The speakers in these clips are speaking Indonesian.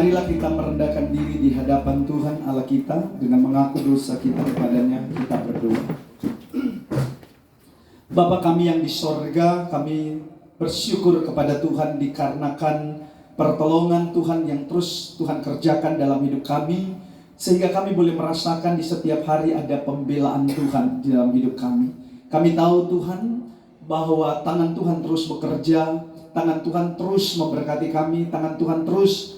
Marilah kita merendahkan diri di hadapan Tuhan Allah kita dengan mengaku dosa kita kepadanya. Kita berdoa. Bapa kami yang di sorga, kami bersyukur kepada Tuhan dikarenakan pertolongan Tuhan yang terus Tuhan kerjakan dalam hidup kami, sehingga kami boleh merasakan di setiap hari ada pembelaan Tuhan di dalam hidup kami. Kami tahu Tuhan bahwa tangan Tuhan terus bekerja, tangan Tuhan terus memberkati kami, tangan Tuhan terus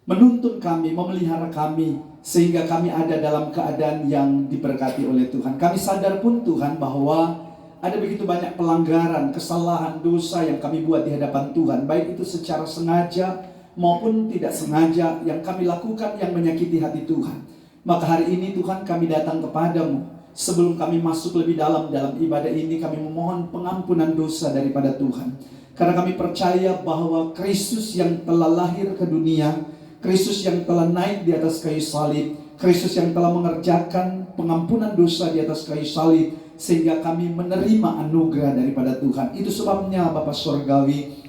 menuntun kami, memelihara kami, sehingga kami ada dalam keadaan yang diberkati oleh Tuhan. Kami sadar pun Tuhan bahwa ada begitu banyak pelanggaran, kesalahan, dosa yang kami buat di hadapan Tuhan, baik itu secara sengaja maupun tidak sengaja yang kami lakukan yang menyakiti hati Tuhan. Maka hari ini Tuhan kami datang kepadamu. Sebelum kami masuk lebih dalam ibadah ini, kami memohon pengampunan dosa daripada Tuhan. Karena kami percaya bahwa Kristus yang telah lahir ke dunia, Kristus yang telah naik di atas kayu salib, Kristus yang telah mengerjakan pengampunan dosa di atas kayu salib, sehingga kami menerima anugerah daripada Tuhan. Itu sebabnya Bapa Surgawi,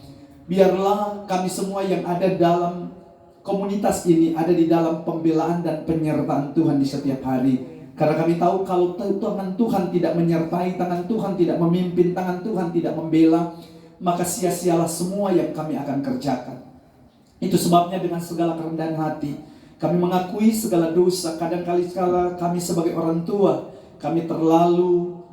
biarlah kami semua yang ada dalam komunitas ini ada di dalam pembelaan dan penyertaan Tuhan di setiap hari. Karena kami tahu kalau tangan Tuhan tidak menyertai, tangan Tuhan tidak memimpin, tangan Tuhan tidak membela, maka sia-sialah semua yang kami akan kerjakan. Itu sebabnya dengan segala kerendahan hati kami mengakui segala dosa. Kadang-kali kami sebagai orang tua, kami terlalu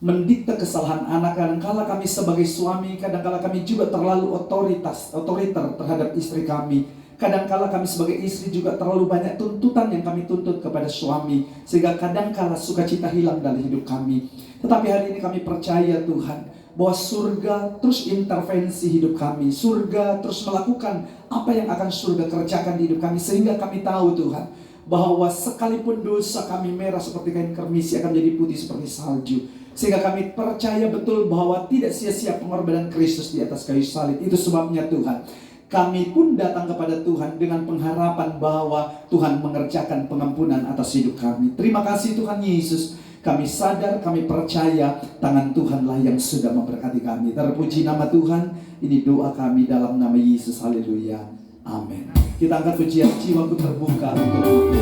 mendikte kesalahan anak. Kadang-kala kami sebagai suami, kadang-kala kami juga terlalu otoriter terhadap istri kami. Kadang-kala kami sebagai istri juga terlalu banyak tuntutan yang kami tuntut kepada suami, sehingga kadang-kala sukacita hilang dari hidup kami. Tetapi hari ini kami percaya Tuhan bahwa surga terus intervensi hidup kami. Surga terus melakukan apa yang akan surga kerjakan di hidup kami. Sehingga kami tahu Tuhan bahwa sekalipun dosa kami merah seperti kain kermisi akan menjadi putih seperti salju. Sehingga kami percaya betul bahwa tidak sia-sia pengorbanan Kristus di atas kayu salib. Itu sebabnya Tuhan, kami pun datang kepada Tuhan dengan pengharapan bahwa Tuhan mengerjakan pengampunan atas hidup kami. Terima kasih Tuhan Yesus. Kami sadar, kami percaya tangan Tuhanlah yang sudah memberkati kami. Terpuji nama Tuhan. Ini doa kami dalam nama Yesus. Haleluya. Amin. Kita angkat pujian, jiwaku terbuka untuk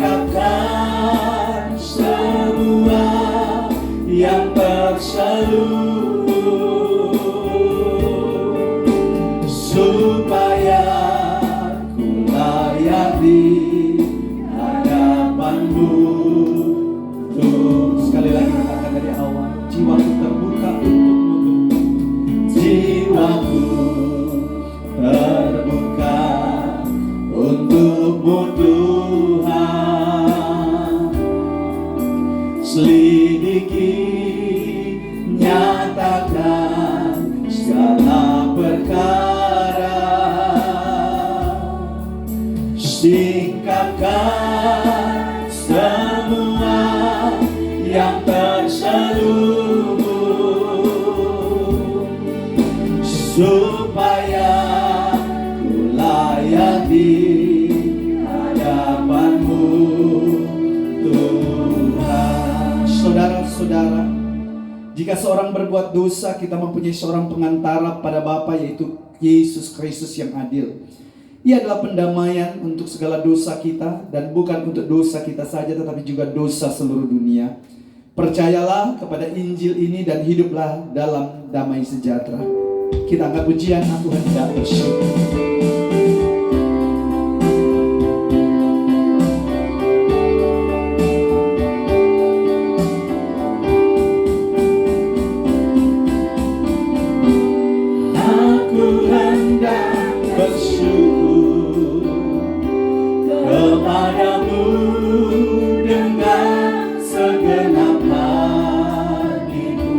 singkapkan semua yang berseluruh, supaya ku layak di hadapanmu. Tuh, sekali lagi katakan dari awal, jiwaku terbuka untukmu. Jiwaku terbuka untukmu Tuhan. Selidiki, nyatakan segala perkara, singkapkan semua yang terselubung, supaya ku layak di hadapanmu Tuhan. Saudara-saudara, jika seorang berbuat dosa, kita mempunyai seorang pengantara pada Bapa, yaitu Yesus Kristus yang adil. Ia adalah pendamaian untuk segala dosa kita, dan bukan untuk dosa kita saja, tetapi juga dosa seluruh dunia. Percayalah kepada Injil ini dan hiduplah dalam damai sejahtera. Kita angkat pujian, aku hendak bersyukur. Kepadamu dengan segenap hatiku.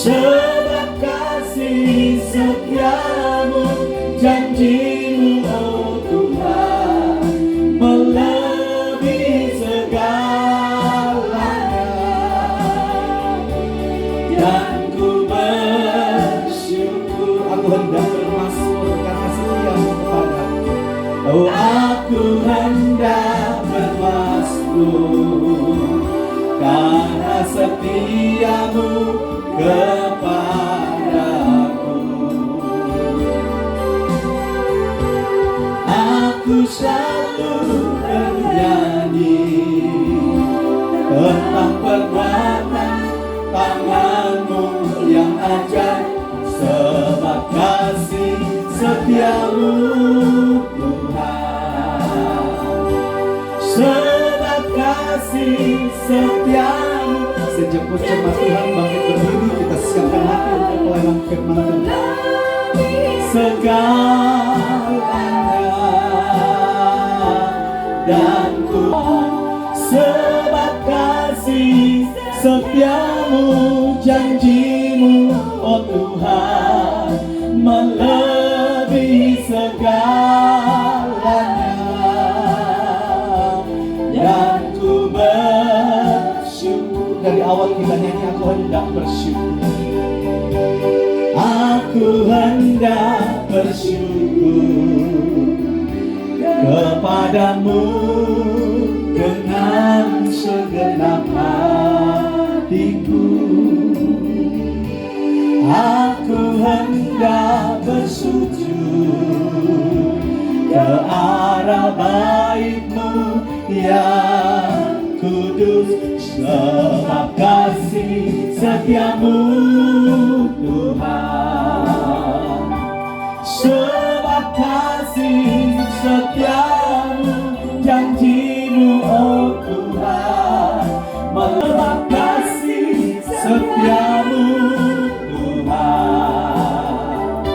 Sebab kasih setiamu, janjimu oh Tuhan, melebihi segalanya. Dan ku bersyukur, aku hendak bermasmur karena setiamu kepadaku. Oh, aku hendak bermasmur karena setiamu kepadaku. Aku selalu bernyanyi tentang perbuatan tanganmu yang ajaib, sebab kasih setiamu Tuhan. Sebab kasih setiamu. Sejemput jemaat Tuhan bangkit berdiri, kita siapkan hati untuk pelayanan firman Tuhan. Segalanya dan ku, sebab kasih setiamu, janjimu oh Tuhan, melebihi segalanya. Dan ku bersyukur. Dari awal kita nyanyi, aku hendak bersyukur. Aku hendak bersyukur kepadamu dengan segenap hatiku. Aku hendak bersujud ke arah bait-Mu yang kudus, sebab kasih setiamu Tuhan. Sebab kasih setiamu, janjimu oh Tuhan, sebab kasih setiamu Tuhan.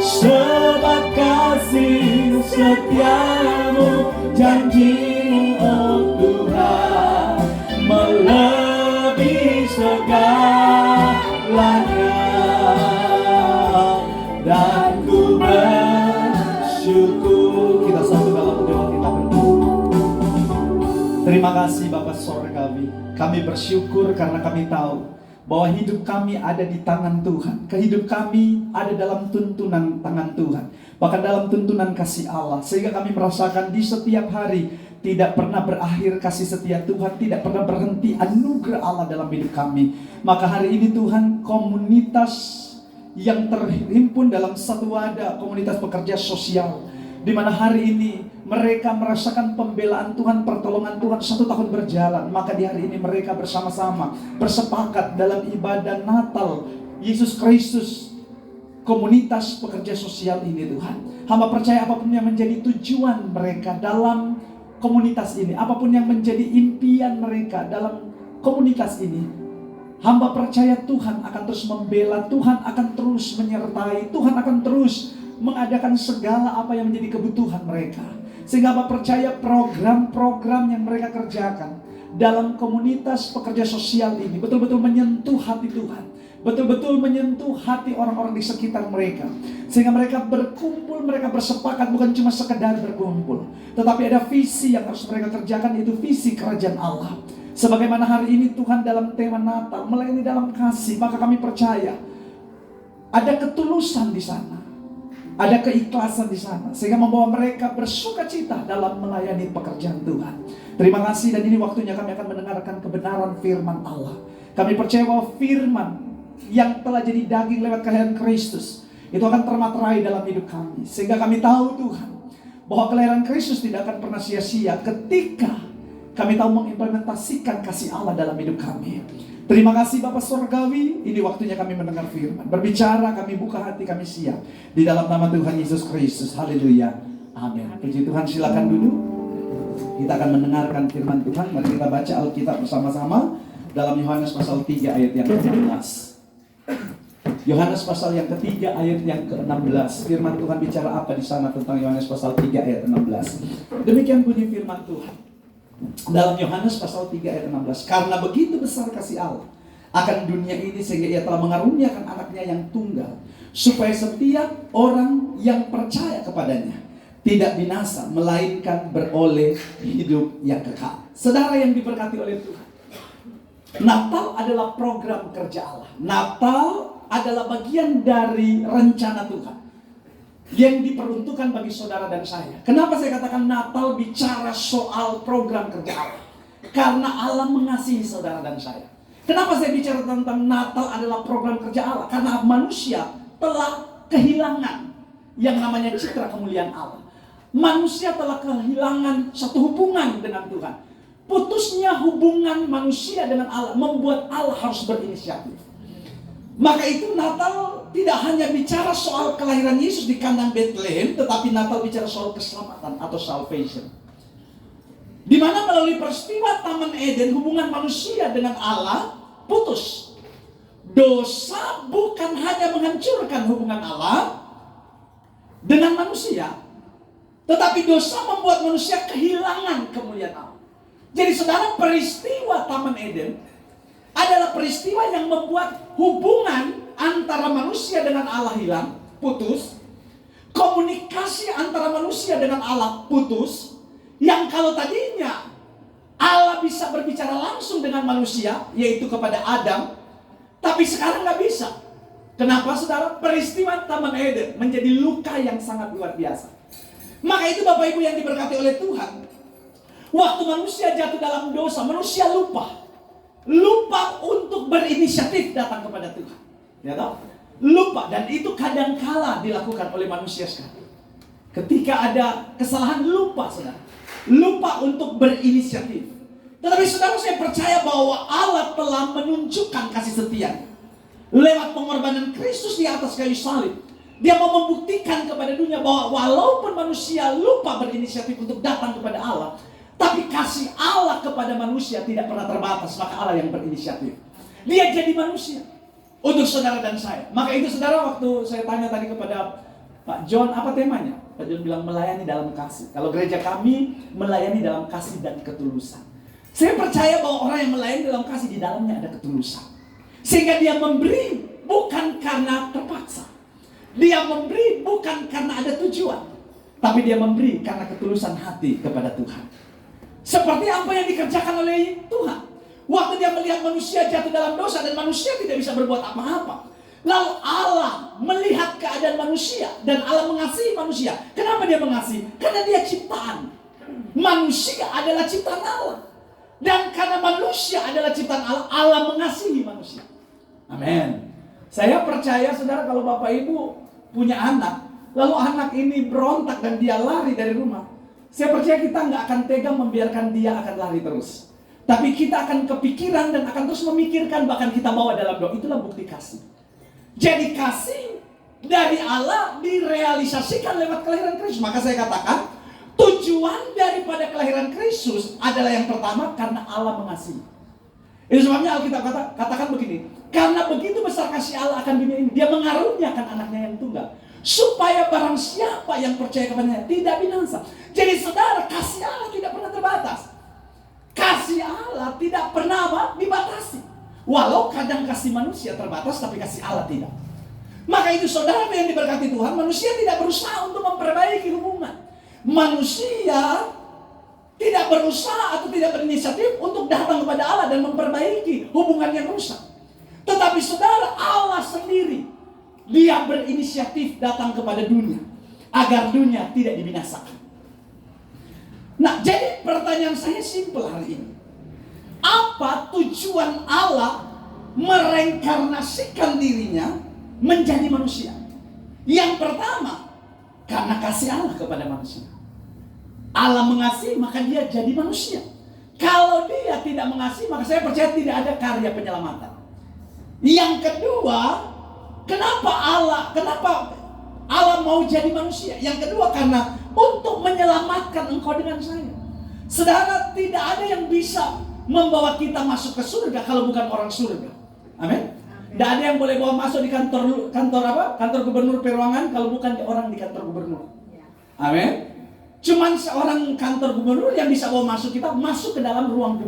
Sebab kasih setiamu, janjimu oh Tuhan, melebihi segalanya. Dan ku bersyukur. Kita satu dalam doa kita berdoa. Terima kasih Bapa Sorgawi, kami bersyukur karena kami tahu bahwa hidup kami ada di tangan Tuhan. Kehidup kami ada dalam tuntunan tangan Tuhan, bahkan dalam tuntunan kasih Allah. Sehingga kami merasakan di setiap hari tidak pernah berakhir kasih setia Tuhan, tidak pernah berhenti anugerah Allah dalam hidup kami. Maka hari ini Tuhan, komunitas yang terhimpun dalam satu wadah, komunitas pekerja sosial, di mana hari ini mereka merasakan pembelaan Tuhan, pertolongan Tuhan 1 tahun berjalan. Maka di hari ini mereka bersama-sama bersepakat dalam ibadah Natal Yesus Kristus, komunitas pekerja sosial ini Tuhan. Hamba percaya apapun yang menjadi tujuan mereka dalam komunitas ini, apapun yang menjadi impian mereka dalam komunitas ini, hamba percaya Tuhan akan terus membela, Tuhan akan terus menyertai, Tuhan akan terus mengadakan segala apa yang menjadi kebutuhan mereka. Sehingga hamba percaya program-program yang mereka kerjakan dalam komunitas pekerja sosial ini betul-betul menyentuh hati Tuhan, betul-betul menyentuh hati orang-orang di sekitar mereka. Sehingga mereka berkumpul, mereka bersepakat bukan cuma sekedar berkumpul, tetapi ada visi yang harus mereka kerjakan, yaitu visi kerajaan Allah. Sebagaimana hari ini Tuhan dalam tema Natal melayani dalam kasih, maka kami percaya ada ketulusan di sana, ada keikhlasan di sana, sehingga membawa mereka bersukacita dalam melayani pekerjaan Tuhan. Terima kasih, dan ini waktunya kami akan mendengarkan kebenaran firman Allah. Kami percaya bahwa firman yang telah jadi daging lewat kelahiran Kristus itu akan termaterai dalam hidup kami, sehingga kami tahu Tuhan bahwa kelahiran Kristus tidak akan pernah sia-sia ketika kami tahu mengimplementasikan kasih Allah dalam hidup kami. Terima kasih Bapa Sorgawi, ini waktunya kami mendengar firman. Berbicara, kami buka hati, kami siap. Di dalam nama Tuhan Yesus Kristus. Haleluya. Amin. Puji Tuhan, silakan duduk. Kita akan mendengarkan firman Tuhan. Mari kita baca Alkitab bersama-sama dalam Yohanes pasal 3 ayat yang ke-16. Yohanes pasal yang ketiga ayat yang ke-16. Firman Tuhan bicara apa di sana tentang Yohanes pasal 3 ayat 16. Demikian bunyi firman Tuhan dalam Yohanes pasal 3 ayat 16. Karena begitu besar kasih Allah akan dunia ini, sehingga ia telah mengaruniakan anaknya yang tunggal, supaya setiap orang yang percaya kepadanya tidak binasa, melainkan beroleh hidup yang kekal. Saudara yang diberkati oleh Tuhan, Natal adalah program kerja Allah. Natal adalah bagian dari rencana Tuhan yang diperuntukkan bagi saudara dan saya. Kenapa saya katakan Natal bicara soal program kerja Allah? Karena Allah mengasihi saudara dan saya. Kenapa saya bicara tentang Natal adalah program kerja Allah? Karena manusia telah kehilangan yang namanya citra kemuliaan Allah. Manusia telah kehilangan satu hubungan dengan Tuhan. Putusnya hubungan manusia dengan Allah membuat Allah harus berinisiatif. Maka itu Natal tidak hanya bicara soal kelahiran Yesus di kandang Bethlehem, tetapi Natal bicara soal keselamatan atau salvation. Di mana melalui peristiwa Taman Eden, hubungan manusia dengan Allah putus. Dosa bukan hanya menghancurkan hubungan Allah dengan manusia, tetapi dosa membuat manusia kehilangan kemuliaan Allah. Jadi saudara, peristiwa Taman Eden adalah peristiwa yang membuat hubungan antara manusia dengan Allah hilang, putus. Komunikasi antara manusia dengan Allah putus. Yang kalau tadinya Allah bisa berbicara langsung dengan manusia, yaitu kepada Adam, tapi sekarang nggak bisa. Kenapa saudara? Peristiwa Taman Eden menjadi luka yang sangat luar biasa. Maka itu Bapak Ibu yang diberkati oleh Tuhan, waktu manusia jatuh dalam dosa, manusia lupa untuk berinisiatif datang kepada Tuhan. Ya tahu? Lupa, dan itu kadangkala dilakukan oleh manusia sekarang. Ketika ada kesalahan, lupa saudara. Lupa untuk berinisiatif. Tetapi saudara, saya percaya bahwa Allah telah menunjukkan kasih setia lewat pengorbanan Kristus di atas kayu salib. Dia mau membuktikan kepada dunia bahwa walaupun manusia lupa berinisiatif untuk datang kepada Allah, tapi kasih Allah kepada manusia tidak pernah terbatas. Maka Allah yang berinisiatif. Dia jadi manusia untuk saudara dan saya. Maka itu saudara, waktu saya tanya tadi kepada Pak John, apa temanya? Pak John bilang melayani dalam kasih. Kalau gereja kami melayani dalam kasih dan ketulusan. Saya percaya bahwa orang yang melayani dalam kasih, di dalamnya ada ketulusan. Sehingga dia memberi bukan karena terpaksa. Dia memberi bukan karena ada tujuan, tapi dia memberi karena ketulusan hati kepada Tuhan. Seperti apa yang dikerjakan oleh Tuhan. Waktu dia melihat manusia jatuh dalam dosa dan manusia tidak bisa berbuat apa-apa, lalu Allah melihat keadaan manusia dan Allah mengasihi manusia. Kenapa dia mengasihi? Karena dia ciptaan. Manusia adalah ciptaan Allah. Dan karena manusia adalah ciptaan Allah, Allah mengasihi manusia. Amin. Saya percaya saudara, kalau Bapak Ibu punya anak, lalu anak ini berontak dan dia lari dari rumah, saya percaya kita nggak akan tega membiarkan dia akan lari terus. Tapi kita akan kepikiran dan akan terus memikirkan, bahkan kita bawa dalam doa. Itulah bukti kasih. Jadi kasih dari Allah direalisasikan lewat kelahiran Kristus. Maka saya katakan, tujuan daripada kelahiran Kristus adalah yang pertama, karena Allah mengasihi. Itu sebabnya Alkitab katakan begini, karena begitu besar kasih Allah akan dunia ini, dia mengaruniakan anaknya yang tunggal, supaya barang siapa yang percaya kepadanya tidak binasa. Jadi saudara, kasih Allah tidak pernah terbatas. Kasih Allah tidak pernah dibatasi. Walau kadang kasih manusia terbatas, tapi kasih Allah tidak. Maka itu saudara yang diberkati Tuhan, manusia tidak berusaha untuk memperbaiki hubungan. Manusia tidak berusaha atau tidak berinisiatif untuk datang kepada Allah dan memperbaiki hubungan yang rusak. Tetapi saudara, Allah sendiri, dia berinisiatif datang kepada dunia, agar dunia tidak dibinasakan. Nah, jadi pertanyaan saya simpel hari ini. Apa tujuan Allah mereinkarnasikan dirinya menjadi manusia? Yang pertama, karena kasih Allah kepada manusia. Allah mengasihi, maka dia jadi manusia. Kalau dia tidak mengasihi, maka saya percaya tidak ada karya penyelamatan. Yang kedua, kenapa Allah mau jadi manusia? Yang kedua, karena untuk menyelamatkan engkau dengan saya. Saudara, tidak ada yang bisa membawa kita masuk ke surga kalau bukan orang surga. Amin. Tidak ada yang boleh bawa masuk di kantor gubernur Peruangan kalau bukan orang di kantor gubernur. Amin. Cuman seorang kantor gubernur yang bisa bawa masuk kita masuk ke dalam ruang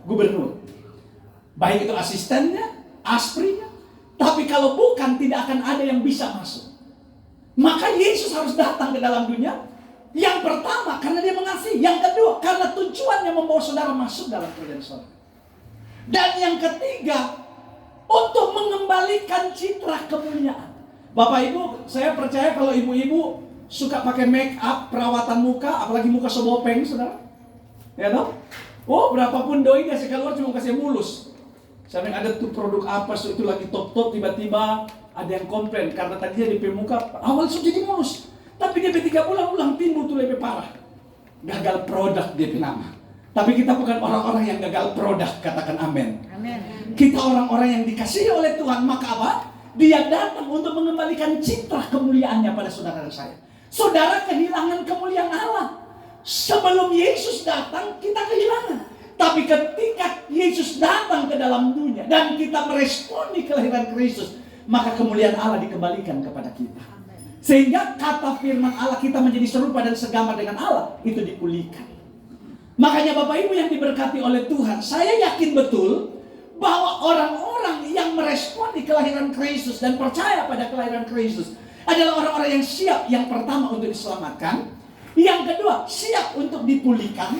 gubernur. Baik itu asistennya asprinya. Tapi kalau bukan, tidak akan ada yang bisa masuk. Maka Yesus harus datang ke dalam dunia. Yang pertama, karena dia mengasihi. Yang kedua, karena tujuannya membawa saudara masuk dalam kerajaan sorga. Dan yang ketiga, untuk mengembalikan citra kemuliaan. Bapak Ibu, saya percaya kalau ibu-ibu suka pakai make up, perawatan muka, apalagi muka sobopeng, saudara. Ya toh? Oh, berapapun doi dia keluar cuma kasih mulus. Sampai ada tuh produk apa itu lagi top-top, tiba-tiba ada yang komplain karena tadinya di muka awal sudah jadi mulus. Tapi dia 3 bulan ulang timbul tuh lebih parah. Gagal produk dia nama. Tapi kita bukan orang-orang yang gagal produk, katakan amin. Amin. Kita orang-orang yang dikasihi oleh Tuhan, maka apa? Dia datang untuk mengembalikan citra kemuliaannya pada saudara dan saya. Saudara kehilangan kemuliaan Allah. Sebelum Yesus datang, kita kehilangan. Tapi ketika Yesus datang ke dalam dunia dan kita meresponi kelahiran Kristus, maka kemuliaan Allah dikembalikan kepada kita. Sehingga kata firman Allah, kita menjadi serupa dan segambar dengan Allah, itu dipulihkan. Makanya Bapak Ibu yang diberkati oleh Tuhan, saya yakin betul bahwa orang-orang yang meresponi kelahiran Kristus dan percaya pada kelahiran Kristus adalah orang-orang yang siap, yang pertama untuk diselamatkan, yang kedua siap untuk dipulihkan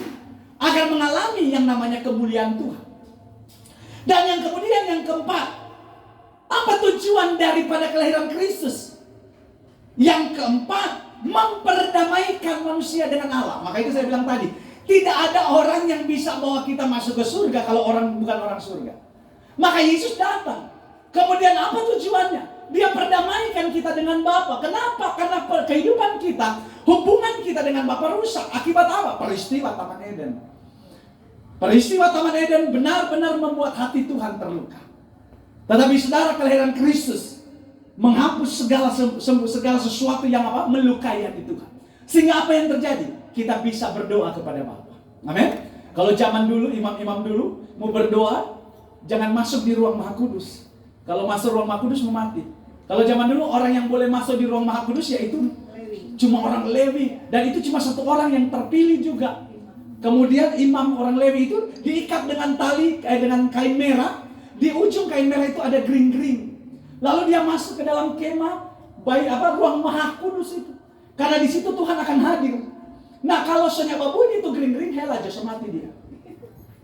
agar mengalami yang namanya kemuliaan Tuhan. Dan yang kemudian yang keempat, apa tujuan daripada kelahiran Kristus? Yang keempat, memperdamaikan manusia dengan Allah. Maka itu saya bilang tadi, tidak ada orang yang bisa bawa kita masuk ke surga kalau orang bukan orang surga. Maka Yesus datang. Kemudian apa tujuannya? Dia perdamaikan kita dengan Bapa. Kenapa? Karena kehidupan kita, hubungan kita dengan Bapa rusak. Akibat apa? Peristiwa Taman Eden. Peristiwa Taman Eden benar-benar membuat hati Tuhan terluka. Tetapi saudara, kelahiran Kristus menghapus segala sesuatu yang apa? Melukai hati Tuhan. Sehingga apa yang terjadi? Kita bisa berdoa kepada Bapa. Amin. Kalau zaman dulu, imam-imam dulu mau berdoa, jangan masuk di ruang Maha Kudus. Kalau masuk ruang Maha Kudus mau mati. Kalau zaman dulu orang yang boleh masuk di ruang Maha Kudus yaitu cuma orang Lewi, dan itu cuma satu orang yang terpilih juga. Kemudian imam orang Lewi itu diikat dengan tali, dengan kain merah. Di ujung kain merah itu ada gring-gring. Lalu dia masuk ke dalam kemah, ruang Maha Kudus itu. Karena di situ Tuhan akan hadir. Nah, kalau senyap bunyi itu gring-gring, hela aja mati dia.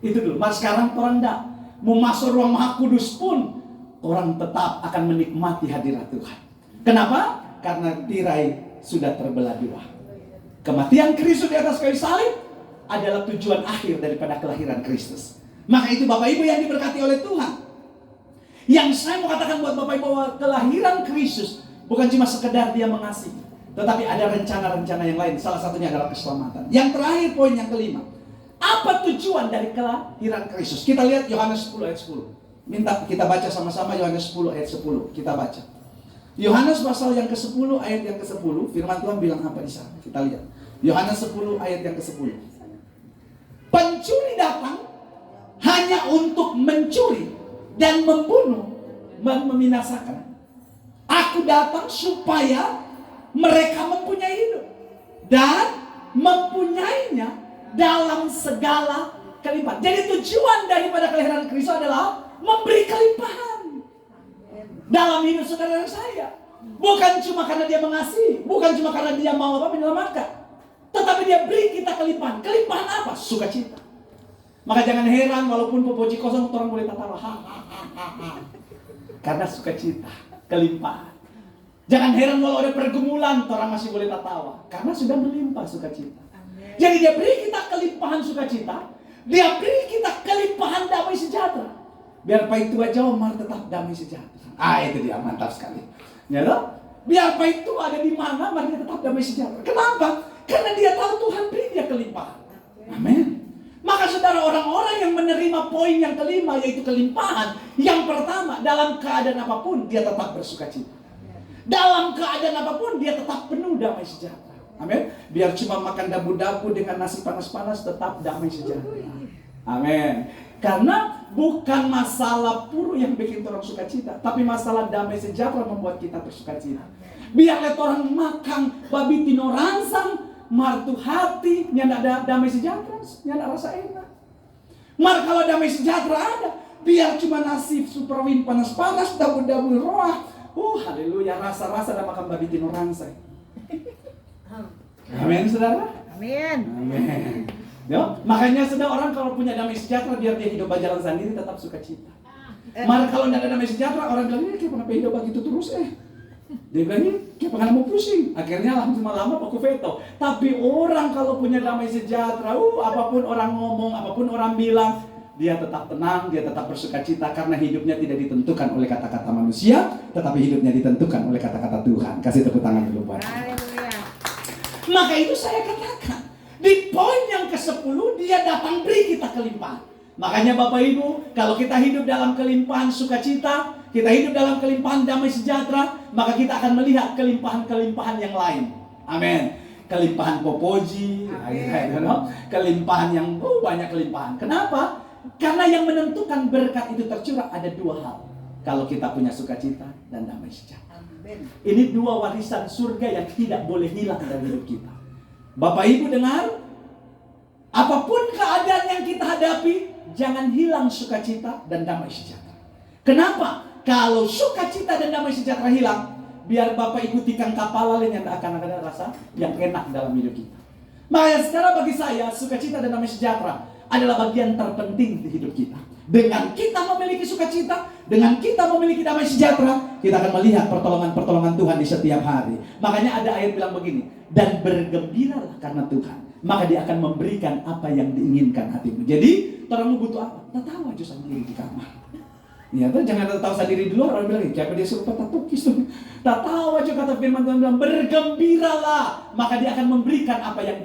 Itu dulu. Mas sekarang orang enggak mau masuk ruang Maha Kudus pun orang tetap akan menikmati hadirat Tuhan. Kenapa? Karena tirai sudah terbelah dua. Kematian Kristus di atas kayu salib adalah tujuan akhir daripada kelahiran Kristus. Maka itu Bapak Ibu yang diberkati oleh Tuhan. Yang saya mau katakan buat Bapak Ibu bahwa kelahiran Kristus bukan cuma sekedar dia mengasihi, tetapi ada rencana-rencana yang lain. Salah satunya adalah keselamatan. Yang terakhir, poin yang kelima. Apa tujuan dari kelahiran Kristus? Kita lihat Yohanes 10 ayat 10. Minta kita baca sama-sama Yohanes 10 ayat 10. Kita baca. Yohanes pasal yang ke-10 ayat yang ke-10. Firman Tuhan bilang apa di sana? Kita lihat. Yohanes 10 ayat yang ke-10. Pencuri datang hanya untuk mencuri dan membunuh dan membinasakan. Aku datang supaya mereka mempunyai hidup dan mempunyainya dalam segala kelimpahan. Jadi tujuan daripada kelahiran Kristus adalah memberi kelimpahan dalam hidup saudara dan saya. Bukan cuma karena dia mengasihi, bukan cuma karena dia mau menyelamatkan, tetapi dia beri kita kelimpahan. Kelimpahan apa? Sukacita. Maka jangan heran walaupun popoci kosong orang boleh tertawa. Karena sukacita, kelimpahan. Jangan heran walau ada pergumulan orang masih boleh tertawa karena sudah melimpah sukacita. Jadi dia beri kita kelimpahan sukacita, dia beri kita kelimpahan damai sejahtera. Biar pahit tua jauh, mar tetap damai sejahtera. Itu dia, mantap sekali. Ya loh? Biar pahit tua ada di mana, mar dia tetap damai sejahtera. Kenapa? Karena dia tahu Tuhan beri dia kelimpahan. Amin. Maka saudara, orang-orang yang menerima poin yang kelima, yaitu kelimpahan, yang pertama, dalam keadaan apapun dia tetap bersukacita. Dalam keadaan apapun dia tetap penuh damai sejahtera. Amin. Biar cuma makan dabu-dabu dengan nasi panas-panas, tetap damai sejahtera. Amin. Karena bukan masalah puru yang bikin orang sukacita, tapi masalah damai sejahtera membuat kita bersukacita. Biar lihat orang makan babi tino ransang, martu hati, yang ada damai sejahtera, yang ada rasa enak. Mar kalau damai sejahtera ada, biar cuma nasi super win panas-panas, dabu-dabu roah. Haleluya, rasa-rasa dan makan babi tino rangsai. Amin, saudara. Amin. Amin. Yo, makanya saudara, orang kalau punya damai sejahtera, biar dia hidup berjalan sendiri tetap sukacita. Malah kalau tidak ada damai sejahtera, orang bilang, kayak kenapa hidup begitu terus Dia bilang, kayak pengen mau pusing. Akhirnya lama-lama aku veto. Tapi orang kalau punya damai sejahtera, apapun orang ngomong, apapun orang bilang, dia tetap tenang, dia tetap bersukacita karena hidupnya tidak ditentukan oleh kata-kata manusia, tetapi hidupnya ditentukan oleh kata-kata Tuhan. Kasih tepuk tangan dulu buat. Maka itu saya katakan, di poin yang ke-10 dia datang beri kita kelimpahan. Makanya Bapak Ibu, kalau kita hidup dalam kelimpahan sukacita, kita hidup dalam kelimpahan damai sejahtera, maka kita akan melihat kelimpahan-kelimpahan yang lain. Amin. Kelimpahan popoji, kelimpahan yang banyak kelimpahan. Kenapa? Karena yang menentukan berkat itu tercurah ada dua hal. Kalau kita punya sukacita dan damai sejahtera. Ini dua warisan surga yang tidak boleh hilang dari hidup kita. Bapak Ibu dengar, apapun keadaan yang kita hadapi, jangan hilang sukacita dan damai sejahtera. Kenapa? Kalau sukacita dan damai sejahtera hilang, biar Bapak Ibu tikang kapal lain yang akan ada rasa yang enak dalam hidup kita. Makanya sekarang bagi saya, sukacita dan damai sejahtera adalah bagian terpenting di hidup kita. Dengan kita memiliki sukacita, dengan kita memiliki damai sejahtera, kita akan melihat pertolongan-pertolongan Tuhan di setiap hari. Makanya ada ayat bilang begini, dan bergembiralah karena Tuhan, maka dia akan memberikan apa yang diinginkan hatimu. Jadi, orang butuh apa? Tak tahu aja sendiri di kamar. Ya, tuh jangan tahu sendiri di luar. Orang bilang, siapa dia suruh tak tukis tuh. Tak tahu aja kata firman Tuhan bilang, bergembiralah, maka dia akan memberikan apa yang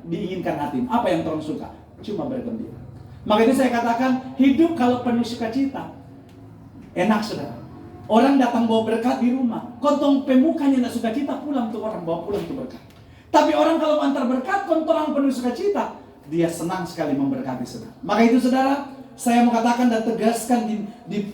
diinginkan hatimu. Apa yang orang suka? Cuma bergembira. Maka itu saya katakan, hidup kalau penuh sukacita enak, saudara. Orang datang bawa berkat di rumah, kontong pemukanya tidak sukacita, pulang tuh orang bawa pulang tuh berkat. Tapi orang kalau antar berkat, kontong orang penuh sukacita, dia senang sekali memberkati saudara. Maka itu saudara, saya mau katakan dan tegaskan di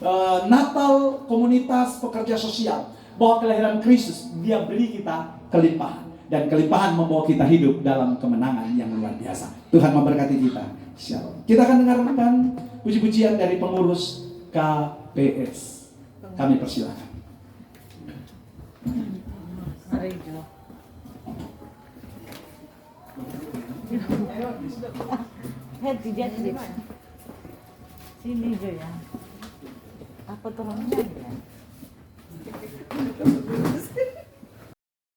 Natal komunitas pekerja sosial, bahwa kelahiran Kristus, dia beri kita kelimpahan. Dan kelimpahan membawa kita hidup dalam kemenangan yang luar biasa. Tuhan memberkati kita. Shalom. Kita akan dengarkan puji-pujian dari pengurus KPS. Kami persilakan. Mari Jo. Tidak. Sini Jo ya. Apa turunnya ya?